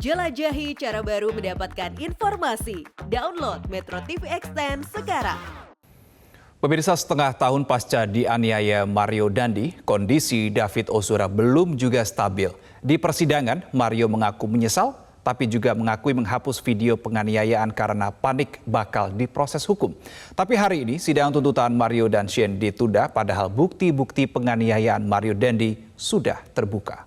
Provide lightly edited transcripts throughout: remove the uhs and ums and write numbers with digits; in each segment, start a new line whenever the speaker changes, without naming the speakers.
Jelajahi cara baru mendapatkan informasi. Download Metro TV Extend sekarang.
Pemirsa, setengah tahun pasca dianiaya Mario Dandi, kondisi David Ozora belum juga stabil. Di persidangan, Mario mengaku menyesal, tapi juga mengakui menghapus video penganiayaan karena panik bakal diproses hukum. Tapi hari ini sidang tuntutan Mario dan Shane ditunda, padahal bukti-bukti penganiayaan Mario Dandi sudah terbuka.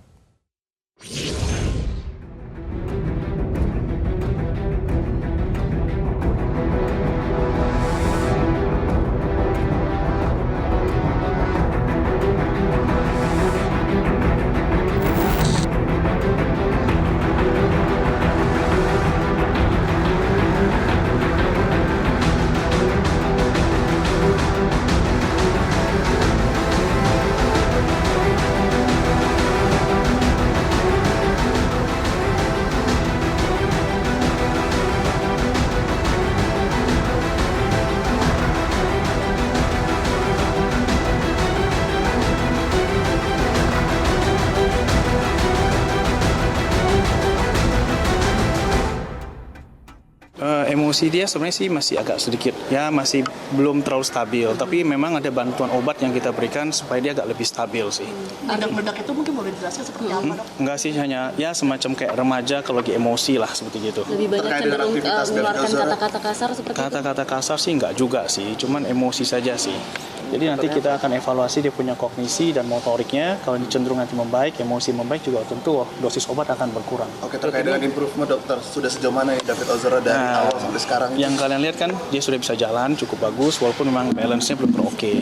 Emosi dia sebenarnya sih masih agak sedikit, ya masih belum terlalu stabil. Tapi memang ada bantuan obat yang kita berikan supaya dia agak lebih stabil sih.
Ledak-ledak itu mungkin boleh dijelaskan seperti apa, Dok?
Enggak sih, hanya ya semacam kayak remaja kalau lagi emosi lah seperti gitu.
Lebih banyak cenderung mengeluarkan kata-kata kasar seperti itu?
Kata-kata kasar sih enggak juga sih, cuman emosi saja sih. Jadi nanti kita akan evaluasi dia punya kognisi dan motoriknya. Kalau cenderung nanti membaik, emosi membaik juga tentu dosis obat akan berkurang.
Oke, terkait dengan improvement dokter, sudah sejauh mana ya David Ozora dari awal sampai sekarang?
Yang kalian lihat kan dia sudah bisa jalan cukup bagus, walaupun memang balance-nya belum oke.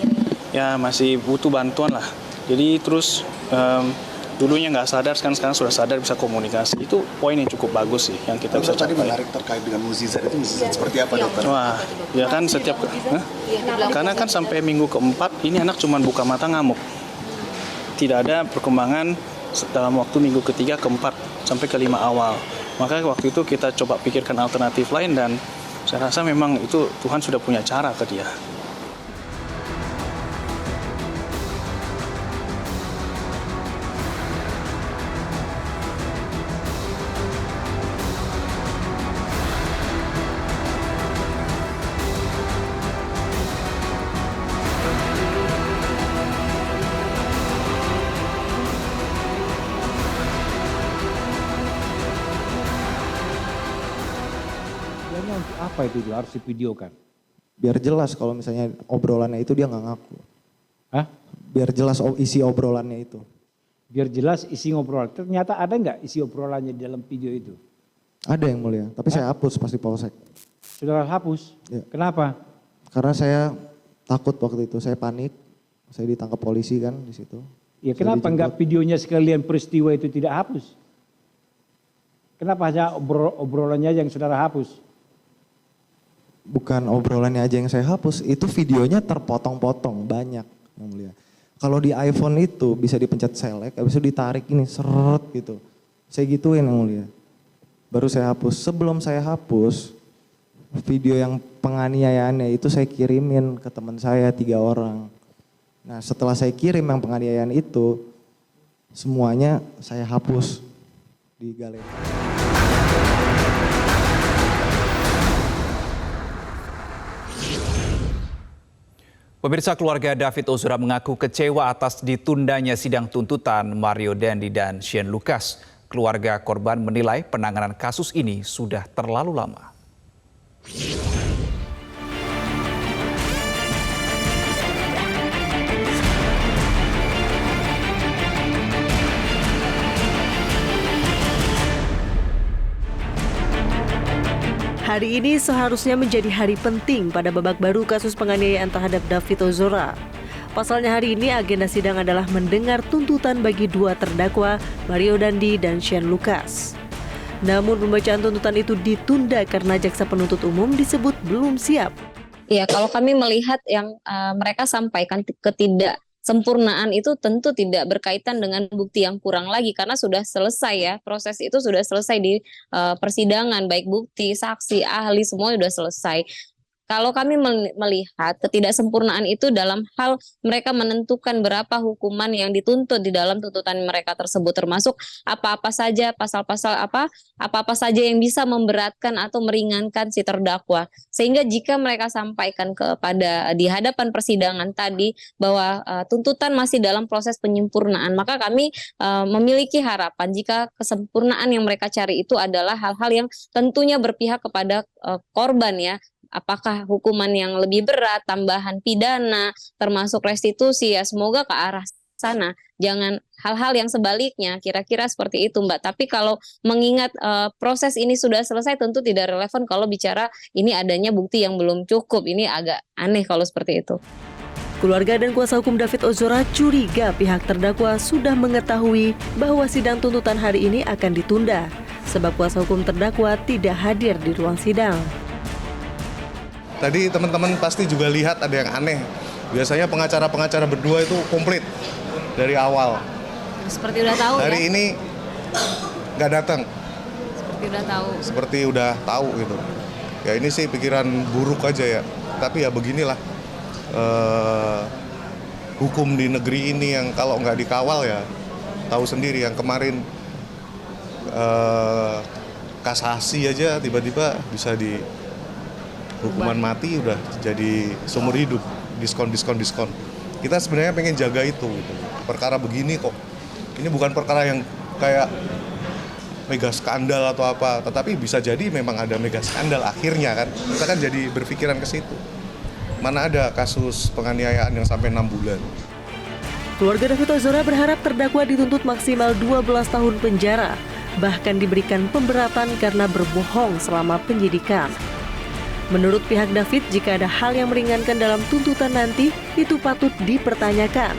Ya masih butuh bantuan lah. Jadi terus dulunya nggak sadar, sekarang sudah sadar, bisa komunikasi. Itu poin yang cukup bagus sih yang kita bisa
tadi
capai.
menarik terkait dengan mukjizat itu seperti apa dokter?
Wah, ya kan setiap karena kan sampai minggu keempat ini anak cuma buka mata ngamuk. Tidak ada perkembangan dalam waktu minggu ketiga, keempat sampai kelima awal. Maka waktu itu kita coba pikirkan alternatif lain dan saya rasa memang itu Tuhan sudah punya cara ke dia.
Tujuannya untuk apa itu harus divideokan?
Biar jelas kalau misalnya obrolannya itu dia nggak ngaku.
Hah?
Biar jelas isi obrolannya itu.
Biar jelas isi obrolan. Ternyata ada nggak isi obrolannya di dalam video itu?
Ada yang mulia, tapi saya hapus pasti polsek.
Saudara hapus?
Ya.
Kenapa?
Karena saya takut waktu itu, saya panik. Saya ditangkap polisi kan di situ.
Ya
Saya
kenapa
dijemput.
nggak videonya sekalian peristiwa itu tidak hapus? Kenapa hanya obrolannya yang saudara hapus?
Bukan obrolannya aja yang saya hapus, itu videonya terpotong-potong banyak yang mulia. Kalau di iPhone itu bisa dipencet select, habis itu ditarik ini seret gitu. Saya gituin yang mulia. Baru saya hapus. Sebelum saya hapus, video yang penganiayaannya itu saya kirimin ke teman saya 3 orang. Nah setelah saya kirim yang penganiayaan itu, semuanya saya hapus di galeri.
Pemirsa, keluarga David Ozora mengaku kecewa atas ditundanya sidang tuntutan Mario Dandi dan Shane Lucas. Keluarga korban menilai penanganan kasus ini sudah terlalu lama.
Hari ini seharusnya menjadi hari penting pada babak baru kasus penganiayaan terhadap David Ozora. Pasalnya hari ini agenda sidang adalah mendengar tuntutan bagi 2 terdakwa, Mario Dandi dan Shane Lucas. Namun pembacaan tuntutan itu ditunda karena jaksa penuntut umum disebut belum siap.
Ya, kalau kami melihat yang mereka sampaikan ketidaksempurnaan itu tentu tidak berkaitan dengan bukti yang kurang lagi karena sudah selesai ya, proses itu sudah selesai di persidangan, baik bukti, saksi, ahli semua sudah selesai. Kalau kami melihat ketidaksempurnaan itu dalam hal mereka menentukan berapa hukuman yang dituntut di dalam tuntutan mereka tersebut, termasuk apa-apa saja pasal-pasal apa-apa saja yang bisa memberatkan atau meringankan si terdakwa. Sehingga jika mereka sampaikan kepada di hadapan persidangan tadi bahwa tuntutan masih dalam proses penyempurnaan, maka kami memiliki harapan jika kesempurnaan yang mereka cari itu adalah hal-hal yang tentunya berpihak kepada korban ya. Apakah hukuman yang lebih berat, tambahan pidana, termasuk restitusi ya, semoga ke arah sana. Jangan hal-hal yang sebaliknya, kira-kira seperti itu Mbak. Tapi kalau mengingat proses ini sudah selesai, tentu tidak relevan kalau bicara ini adanya bukti yang belum cukup. Ini agak aneh kalau seperti itu.
Keluarga dan kuasa hukum David Ozora curiga pihak terdakwa sudah mengetahui bahwa sidang tuntutan hari ini akan ditunda, sebab kuasa hukum terdakwa tidak hadir di ruang sidang.
Tadi teman-teman pasti juga lihat ada yang aneh. Biasanya pengacara-pengacara berdua itu komplit dari awal.
Seperti udah tahu
Hari ini nggak datang.
Seperti
Seperti udah
udah tahu.
tahu gitu. Ya ini sih pikiran buruk aja ya. Tapi ya beginilah hukum di negeri ini yang kalau nggak dikawal ya tahu sendiri. Yang kemarin kasasi aja tiba-tiba bisa di hukuman mati udah jadi seumur hidup, diskon. Kita sebenarnya pengen jaga itu gitu. Perkara begini kok, ini bukan perkara yang kayak mega skandal atau apa, tetapi bisa jadi memang ada mega skandal akhirnya kan. Kita kan jadi berpikiran ke situ. Mana ada kasus penganiayaan yang sampai 6 bulan.
Keluarga David Ozora berharap terdakwa dituntut maksimal 12 tahun penjara, bahkan diberikan pemberatan karena berbohong selama penyidikan. Menurut pihak David, jika ada hal yang meringankan dalam tuntutan nanti, itu patut dipertanyakan.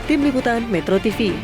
Tim Liputan Metro TV.